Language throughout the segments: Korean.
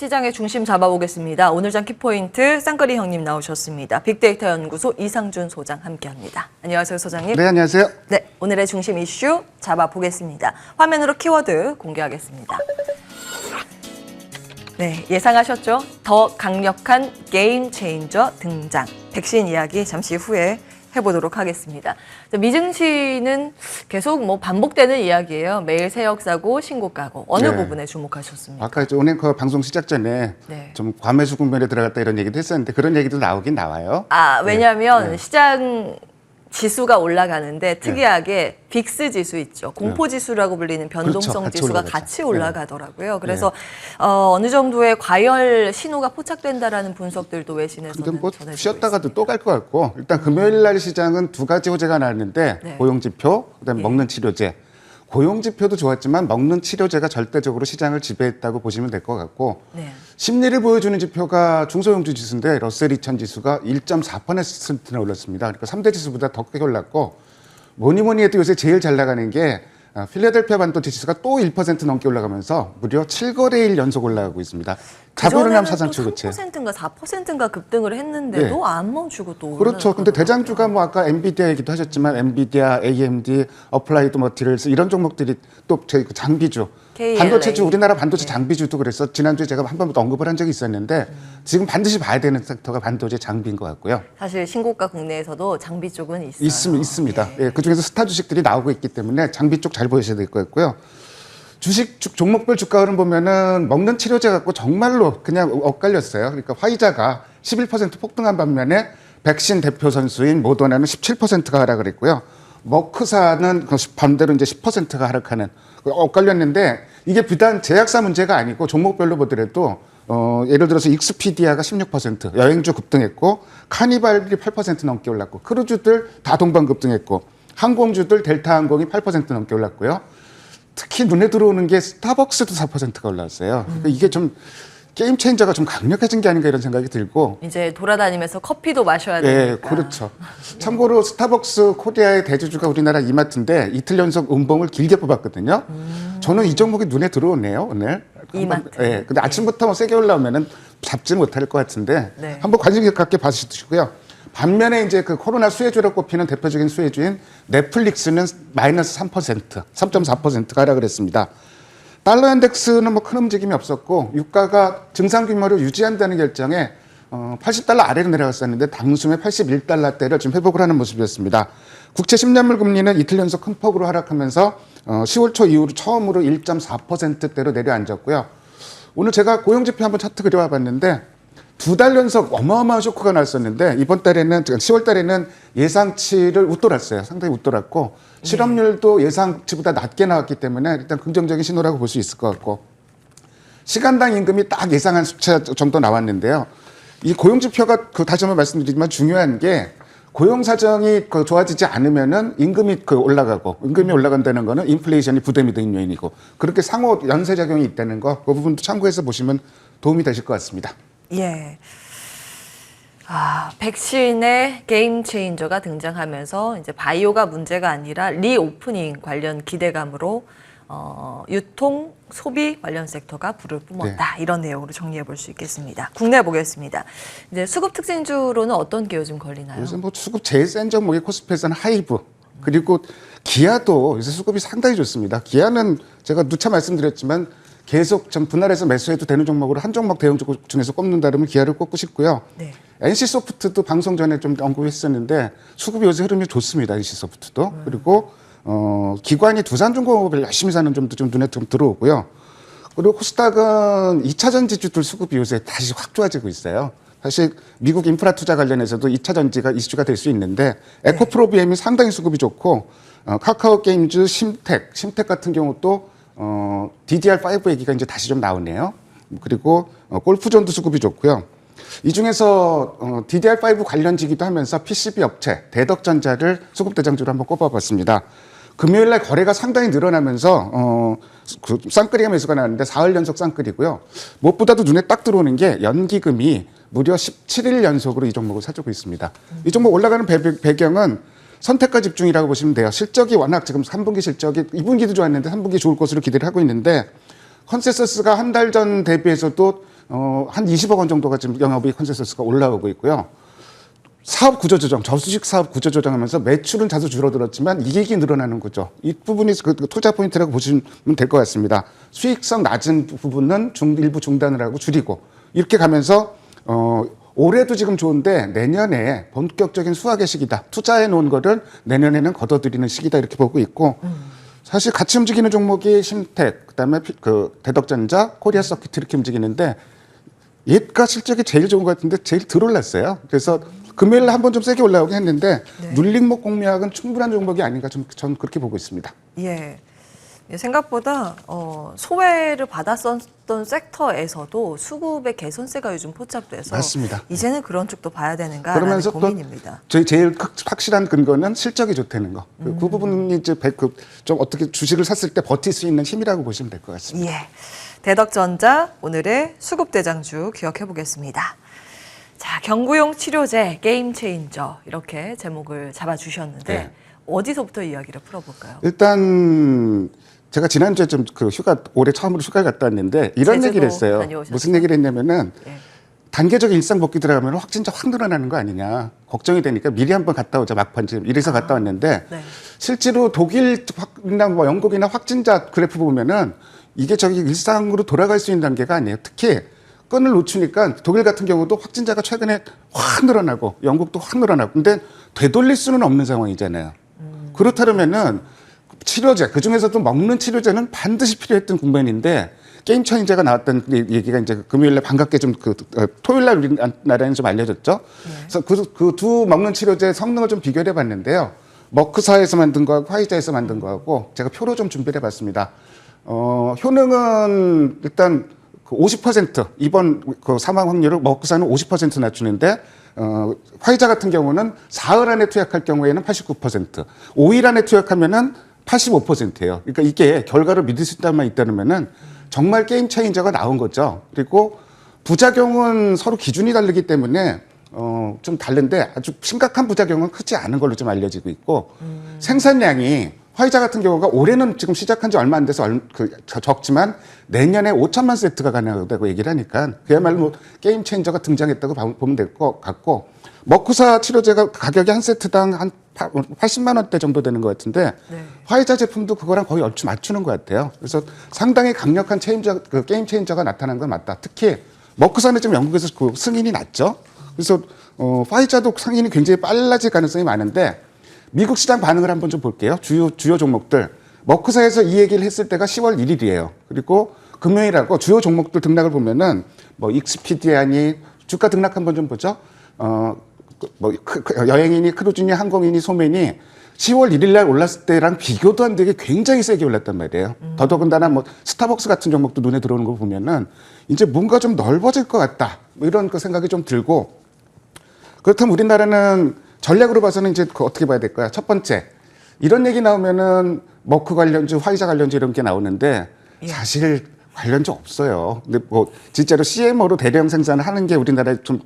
시장의 중심 잡아보겠습니다. 오늘 장 키포인트 쌍거리 형님 나오셨습니다. 빅데이터 연구소 이상준 소장 함께합니다. 안녕하세요, 소장님. 네, 안녕하세요. 네, 오늘의 중심 이슈 잡아보겠습니다. 화면으로 키워드 공개하겠습니다. 네, 예상하셨죠? 더 강력한 게임 체인저 등장. 백신 이야기 잠시 후에 해보도록 하겠습니다. 미증시는 계속 반복되는 이야기예요. 매일 새 역사고 신고가고 어느 부분에 주목하셨습니까? 아까 오늘 그 방송 시작 전에 좀 과매수 국면에 들어갔다 이런 얘기도 했었는데 그런 얘기도 나오긴 나와요. 왜냐하면 시장 지수가 올라가는데 특이하게 빅스 지수 있죠. 공포 지수라고 불리는 변동성 그렇죠. 지수가 같이 올라가더라고요. 그래서 어느 정도의 과열 신호가 포착된다라는 분석들도 외신에서는 근데 전해지고 쉬었다가도 또 갈 것 같고 일단 금요일 날 시장은 두 가지 호재가 나왔는데 고용지표, 그다음에 먹는 치료제. 고용지표도 좋았지만 먹는 치료제가 절대적으로 시장을 지배했다고 보시면 될 것 같고 심리를 보여주는 지표가 중소형주 지수인데 러셀 2000 지수가 1.4%나 올랐습니다. 그러니까 3대 지수보다 더 크게 올랐고 뭐니 해도 요새 제일 잘 나가는 게 필라델피아 반도체 지수가 또 1% 넘게 올라가면서 무려 7거래일 연속 올라가고 있습니다. 자보르남 사상 최고치. 3%인가 4%인가 급등을 했는데도 안 멈추고 또 그렇죠. 근데 대장주가 아까 엔비디아 얘기도 하셨지만 엔비디아, AMD, 어플라이드 머티리얼스 이런 종목들이 또 저희 장비주, 반도체주 우리나라 반도체 장비주도 그래서 지난주에 제가 한 번 언급을 한 적이 있었는데 지금 반드시 봐야 되는 섹터가 반도체 장비인 것 같고요. 사실 신고가 국내에서도 장비 쪽은 있어요. 있습니다. 그중에서 스타 주식들이 나오고 있기 때문에 장비 쪽 잘 보셔야 될 것 같고요. 주식 종목별 주가 흐름 보면은 먹는 치료제 갖고 정말로 그냥 엇갈렸어요. 그러니까 화이자가 11% 폭등한 반면에 백신 대표 선수인 모더나는 17%가 하락을 했고요. 머크사는 반대로 이제 10%가 하락하는 엇갈렸는데 이게 비단 제약사 문제가 아니고 종목별로 보더라도 예를 들어서 익스피디아가 16% 여행주 급등했고 카니발이 8% 넘게 올랐고 크루즈들 다 동반 급등했고 항공주들 델타항공이 8% 넘게 올랐고요. 특히 눈에 들어오는 게 스타벅스도 4%가 올랐어요. 그러니까 이게 좀 게임 체인저가 좀 강력해진 게 아닌가 이런 생각이 들고 이제 돌아다니면서 커피도 마셔야 되니까. 네, 그렇죠. 참고로 스타벅스 코리아의 대주주가 우리나라 이마트인데 이틀 연속 음봉을 길게 뽑았거든요. 저는 이 종목이 눈에 들어오네요, 오늘. 이마트. 근데 아침부터 세게 올라오면은 잡지 못할 것 같은데 한번 관심 갖게 봐주시고요. 반면에 이제 그 코로나 수혜주로 꼽히는 대표적인 수혜주인 넷플릭스는 마이너스 3.4%가 하락을 했습니다. 달러 인덱스는 큰 움직임이 없었고 유가가 증상 규모를 유지한다는 결정에 80달러 아래로 내려갔었는데 당순에 81달러대를 지금 회복을 하는 모습이었습니다. 국채 10년물 금리는 이틀 연속 큰 폭으로 하락하면서 10월 초 이후로 처음으로 1.4%대로 내려앉았고요. 오늘 제가 고용지표 한번 차트 그려와 봤는데 2달 연속 어마어마한 쇼크가 났었는데 이번 달에는 10월 달에는 예상치를 웃돌았어요. 상당히 웃돌았고 실업률도 예상치보다 낮게 나왔기 때문에 일단 긍정적인 신호라고 볼 수 있을 것 같고 시간당 임금이 딱 예상한 수치 정도 나왔는데요. 이 고용지표가 다시 한번 말씀드리지만 중요한 게 고용 사정이 좋아지지 않으면은 임금이 올라가고 임금이 올라간다는 거는 인플레이션이 부담이 되는 요인이고 그렇게 상호 연쇄작용이 있다는 거 그 부분도 참고해서 보시면 도움이 되실 것 같습니다. 백신의 게임 체인저가 등장하면서 이제 바이오가 문제가 아니라 리오프닝 관련 기대감으로 유통, 소비 관련 섹터가 불을 뿜었다. 이런 내용으로 정리해 볼 수 있겠습니다. 국내 보겠습니다. 이제 수급 특징주로는 어떤 게 요즘 걸리나요? 요새 수급 제일 센 종목이 코스피에서는 하이브 그리고 기아도 요새 수급이 상당히 좋습니다. 기아는 제가 누차 말씀드렸지만 계속 좀 분할해서 매수해도 되는 종목으로 한 종목 대형 종목 중에서 꼽는다면 기아를 꼽고 싶고요. NC소프트도 방송 전에 좀 언급했었는데 수급이 요새 흐름이 좋습니다. NC소프트도. 그리고 기관이 두산중공업을 열심히 사는 점도 좀 눈에 좀 들어오고요. 그리고 코스닥은 2차 전지주들 수급이 요새 다시 확 좋아지고 있어요. 사실 미국 인프라 투자 관련해서도 2차 전지가 이슈가 될 수 있는데 에코프로비엠이 상당히 수급이 좋고 카카오 게임즈, 심텍 같은 경우도 DDR5 얘기가 이제 다시 좀 나오네요. 그리고 골프존도 수급이 좋고요. 이 중에서 DDR5 관련지기도 하면서 PCB 업체 대덕전자를 수급 대장주로 한번 꼽아봤습니다. 금요일 날 거래가 상당히 늘어나면서 쌍끌이가 매수가 나왔는데 4일 연속 쌍끌이고요. 무엇보다도 눈에 딱 들어오는 게 연기금이 무려 17일 연속으로 이 종목을 사주고 있습니다. 이 종목 올라가는 배경은 선택과 집중이라고 보시면 돼요. 실적이 워낙 지금 3분기 실적이 2분기도 좋았는데 3분기 좋을 것으로 기대를 하고 있는데 컨센서스가 한 달 전 대비해서도 한 20억 원 정도가 지금 영업이익 컨센서스가 올라오고 있고요. 사업 구조 조정, 저수직 사업 구조 조정하면서 매출은 자주 줄어들었지만 이익이 늘어나는 거죠. 이 부분이 그 투자 포인트라고 보시면 될 것 같습니다. 수익성 낮은 부분은 일부 중단을 하고 줄이고 이렇게 가면서 올해도 지금 좋은데 내년에 본격적인 수확의 시기다. 투자해 놓은 거를 내년에는 걷어들이는 시기다 이렇게 보고 있고 사실 같이 움직이는 종목이 심텍, 그다음에 그 대덕전자, 코리아 서킷 이렇게 움직이는데 얘가 실적이 제일 좋은 것 같은데 제일 덜 올랐어요. 그래서 금요일 한 번 좀 세게 올라오긴 했는데 눌림목 공략은 충분한 종목이 아닌가 전 그렇게 보고 있습니다. 예. 생각보다 소외를 받았었던 섹터에서도 수급의 개선세가 요즘 포착돼서 맞습니다. 이제는 그런 쪽도 봐야 되는가 그러면서 하는 고민입니다. 저희 제일 확실한 근거는 실적이 좋다는 거. 그 부분이 이제 좀 어떻게 주식을 샀을 때 버틸 수 있는 힘이라고 보시면 될 것 같습니다. 예. 대덕전자 오늘의 수급 대장주 기억해 보겠습니다. 자, 경구용 치료제 게임 체인저 이렇게 제목을 잡아주셨는데 네. 어디서부터 이야기를 풀어볼까요? 일단 제가 지난주에 좀 올해 처음으로 휴가를 갔다 왔는데 이런 제주도 얘기를 했어요. 다녀오셨어요? 무슨 얘기를 했냐면은 예. 단계적인 일상 복귀 들어가면 확진자 확 늘어나는 거 아니냐 걱정이 되니까 미리 한번 갔다 오자 막판 지금 이래서 갔다 왔는데 네. 실제로 실제로 독일이나 뭐 영국이나 확진자 그래프 보면은 이게 저기 일상으로 돌아갈 수 있는 단계가 아니에요. 특히 끈을 놓치니까 독일 같은 경우도 확진자가 최근에 확 늘어나고 영국도 확 늘어나고 근데 되돌릴 수는 없는 상황이잖아요. 그렇다면은 치료제 그중에서도 먹는 치료제는 반드시 필요했던 국면인데 게임 체인저가 나왔던 얘기가 이제 금요일날 반갑게 좀 토요일날 우리나라에는 좀 알려졌죠. 그래서 그 두 먹는 치료제 성능을 좀 비교해 봤는데요. 머크사에서 만든 거하고 화이자에서 만든 거하고 제가 표로 좀 준비해 봤습니다. 효능은 일단 그 50% 이번 그 사망 확률을 머크사는 50% 낮추는데 화이자 같은 경우는 사흘 안에 투약할 경우에는 89%, 5일 안에 투약하면은 85%예요. 그러니까 이게 결과를 믿을 수 있다면은 정말 게임 체인저가 나온 거죠. 그리고 부작용은 서로 기준이 다르기 때문에 좀 다른데 아주 심각한 부작용은 크지 않은 걸로 좀 알려지고 있고 생산량이 화이자 같은 경우가 올해는 지금 시작한 지 얼마 안 돼서 적지만 내년에 5천만 세트가 가능하다고 얘기를 하니까 그야말로 뭐 게임 체인저가 등장했다고 보면 될 것 같고 머크사 치료제가 가격이 한 세트당 한 80만 원대 정도 되는 것 같은데 네. 화이자 제품도 그거랑 거의 얼추 맞추는 것 같아요. 그래서 상당히 강력한 게임 체인저가 나타난 건 맞다. 특히 머크사는 지금 영국에서 그 승인이 났죠. 그래서 화이자도 승인이 굉장히 빨라질 가능성이 많은데 미국 시장 반응을 한번 좀 볼게요. 주요 종목들. 머크사에서 이 얘기를 했을 때가 10월 1일이에요. 그리고 금요일하고 주요 종목들 등락을 보면은 뭐 익스피디아니 주가 등락 한번 좀 보죠. 여행이니 크루즈니 항공이니 소매니 10월 1일 날 올랐을 때랑 비교도 안 되게 굉장히 세게 올랐단 말이에요. 더더군다나 뭐 스타벅스 같은 종목도 눈에 들어오는 거 보면은 이제 뭔가 좀 넓어질 것 같다. 뭐 이런 그 생각이 좀 들고 그렇다면 우리나라는 전략으로 봐서는 이제 어떻게 봐야 될까요? 첫 번째, 이런 얘기 나오면은 머크 관련주, 화이자 관련주 이런 게 나오는데 사실 관련주 없어요. 근데 뭐 진짜로 CMO로 대량 생산을 하는 게 우리나라에 좀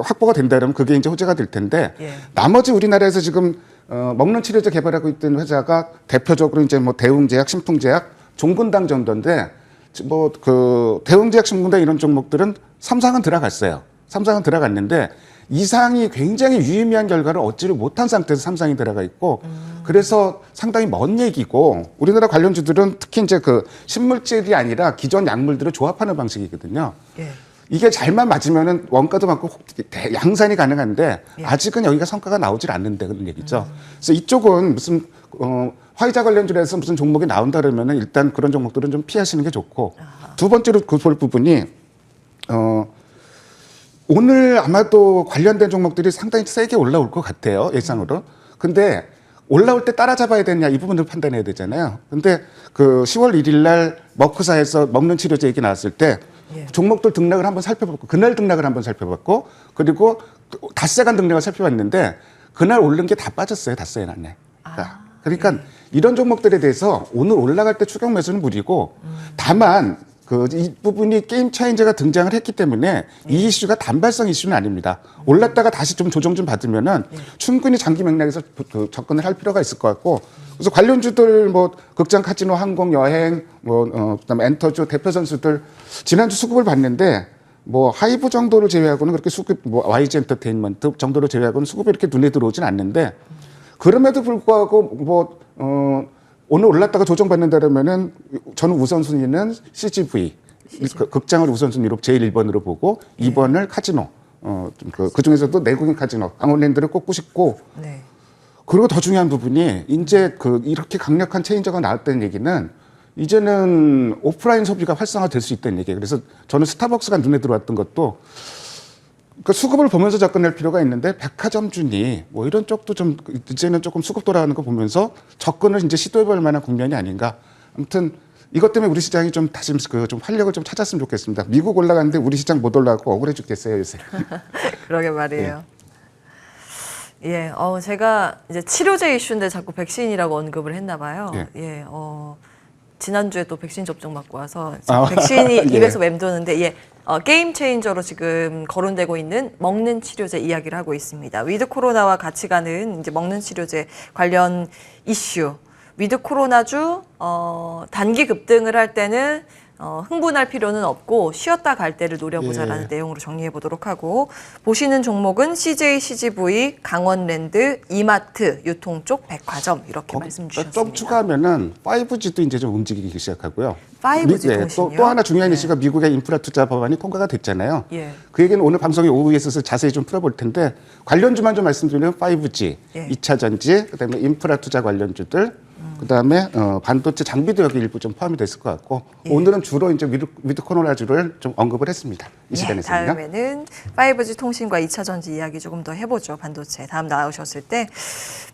확보가 된다면 그게 이제 호재가 될 텐데 나머지 우리나라에서 지금 먹는 치료제 개발하고 있던 회사가 대표적으로 이제 뭐 대웅제약, 신풍제약, 종근당 정도인데 뭐 그 대웅제약, 신풍당 이런 종목들은 삼상은 들어갔어요. 삼상은 들어갔는데 이상이 굉장히 유의미한 결과를 얻지를 못한 상태에서 삼상이 들어가 있고 그래서 상당히 먼 얘기고 우리나라 관련주들은 특히 이제 그 신물질이 아니라 기존 약물들을 조합하는 방식이거든요. 예. 이게 잘만 맞으면은 원가도 많고 양산이 가능한데 아직은 여기가 성과가 나오질 않는데 그런 얘기죠. 그래서 이쪽은 무슨 화이자 관련주에서 무슨 종목이 나온다 그러면은 일단 그런 종목들은 좀 피하시는 게 좋고 두 번째로 볼 부분이 오늘 아마도 관련된 종목들이 상당히 세게 올라올 것 같아요. 예상으로. 근데 올라올 때 따라잡아야 되느냐 이 부분을 판단해야 되잖아요. 근데 그 10월 1일 날 머크사에서 먹는 치료제 얘기 나왔을 때 종목들 등락을 한번 살펴봤고 그날 등락을 한번 살펴봤고 그리고 닷새간 등락을 살펴봤는데 그날 오른 게 다 빠졌어요. 닷새 안에. 그러니까 이런 종목들에 대해서 오늘 올라갈 때 추격 매수는 무리고 다만 이 부분이 게임 체인저가 등장을 했기 때문에 이 이슈가 단발성 이슈는 아닙니다. 올랐다가 다시 좀 조정 좀 받으면은 충분히 장기 맥락에서 접근을 할 필요가 있을 것 같고 그래서 관련주들 뭐 극장, 카지노, 항공, 여행, 그다음에 엔터주 대표 선수들 지난주 수급을 봤는데 뭐 하이브 정도를 제외하고는 그렇게 수급, 뭐 YG 엔터테인먼트 정도를 제외하고는 수급이 이렇게 눈에 들어오진 않는데 그럼에도 불구하고 오늘 올랐다가 조정받는다면은 저는 우선순위는 CGV, 극장을 우선순위로 제일 1번으로 보고 2번을 카지노, 그 중에서도 내국인 카지노, 강원랜드를 꼽고 싶고 네. 그리고 더 중요한 부분이 이제 이렇게 강력한 체인저가 나왔다는 얘기는 이제는 오프라인 소비가 활성화될 수 있다는 얘기예요. 그래서 저는 스타벅스가 눈에 들어왔던 것도 그러니까 수급을 보면서 접근할 필요가 있는데 백화점주니 뭐 이런 쪽도 좀 이제는 조금 수급 돌아가는 거 보면서 접근을 이제 시도해볼 만한 국면이 아닌가. 아무튼 이것 때문에 우리 시장이 좀 다시 좀 활력을 좀 찾았으면 좋겠습니다. 미국 올라가는데 우리 시장 못 올라가고 억울해 죽겠어요 요새. 그러게 말이에요. 예, 제가 이제 치료제 이슈인데 자꾸 백신이라고 언급을 했나 봐요. 예, 지난주에 또 백신 접종 맞고 와서 백신이 예. 입에서 맴도는데 예, 게임 체인저로 지금 거론되고 있는 먹는 치료제 이야기를 하고 있습니다. 위드 코로나와 같이 가는 이제 먹는 치료제 관련 이슈. 위드 코로나주 단기 급등을 할 때는 흥분할 필요는 없고 쉬었다 갈 때를 노려보자라는 내용으로 정리해 보도록 하고 보시는 종목은 CJ, CGV, 강원랜드, 이마트, 유통 쪽 백화점 이렇게 말씀 주셨습니다. 좀 추가하면은 5G도 이제 좀 움직이기 시작하고요. 5G 통신이요? 또 하나 중요한 이슈가 미국의 인프라 투자 법안이 통과가 됐잖아요. 예. 그 얘기는 오늘 방송에 오후에 있어서 자세히 좀 풀어볼 텐데 관련주만 좀 말씀드리면 5G, 예. 2차 전지, 그다음에 인프라 투자 관련주들, 그다음에 반도체 장비도 여기 일부 좀 포함이 됐을 것 같고 오늘은 주로 이제 위드 코로나주를 좀 언급을 했습니다. 이 시간에서는요. 다음에는 5G 통신과 2차 전지 이야기 조금 더 해보죠. 반도체 다음 나오셨을 때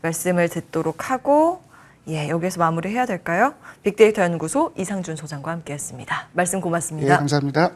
말씀을 듣도록 하고 예, 여기서 마무리해야 될까요? 빅데이터 연구소 이상준 소장과 함께했습니다. 말씀 고맙습니다. 예, 감사합니다.